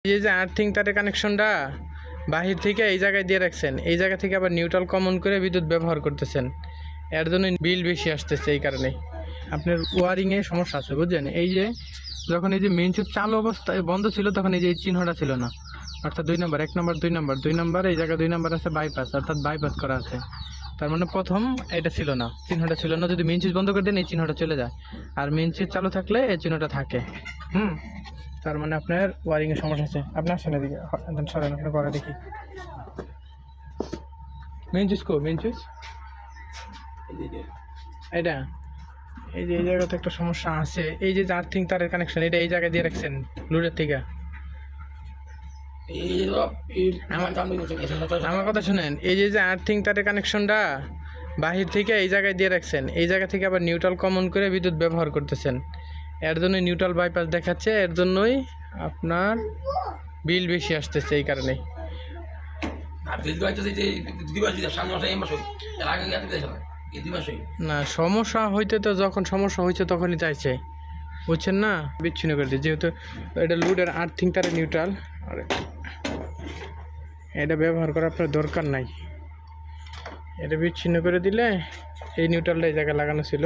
এই যে আর্থিং তারের কানেকশনটা বাহির থেকে এই জায়গায় দিয়ে রাখছেন, এই জায়গা থেকে আবার নিউট্রাল কমন করে বিদ্যুৎ ব্যবহার করতেছেন, এর জন্য বিল বেশি আসতেছে। এই কারণে আপনার ওয়ারিংয়ে সমস্যা আছে, বুঝছেন? এই যে যখন এই যে মেইন সুইচ চালু অবস্থায় বন্ধ ছিল তখন এই যে এই চিহ্নটা ছিল না, অর্থাৎ 2 নম্বর, 1 নম্বর 2 নম্বর এই জায়গায় 2 নম্বর আছে বাইপাস, অর্থাৎ বাইপাস করা আছে। তার মানে প্রথম এটা ছিল না, চিহ্নটা ছিল না। যদি মেইন সুইচ বন্ধ করে দেন এই চিহ্নটা চলে যায়, আর মেইন সুইচ চালু থাকলে এই চিহ্নটা থাকে। তার মানে আপনার ওয়ারিংয়ের সমস্যা আছে। আপনার সামনে দিকে সরেন, আপনার ঘরে দেখি মেইন সুইচ কো, মেইন সুইচ এটা এই যে এই জায়গাতে একটা সমস্যা আছে। এই যে আর্থিং তারের কানেকশন এটা এই জায়গায় দিয়ে রাখছেন লোডের থেকে। আমার কথা শুনেন, এই যে আর্থিং তারের কানেকশনটা বাহির থেকে এই জায়গায় দিয়ে রাখছেন, এই জায়গা থেকে আবার নিউট্রাল কমন করে বিদ্যুৎ ব্যবহার করতেছেন, এর জন্যই নিউট্রাল বাইপাস দেখাচ্ছে, এর জন্যই আপনার বিল বেশি আসতেছে। এই কারণে না, সমস্যা হইতে তো যখন সমস্যা হয়েছে তখনই চাইছে, বুঝছেন না? বিচ্ছিন্ন করে দিই, যেহেতু এটা লুডের আর্থিং তারে নিউট্রাল, আর এটা ব্যবহার করা আপনার দরকার নাই। এটা বিচ্ছিন্ন করে দিলে এই নিউট্রালটা এই জায়গায় লাগানো ছিল।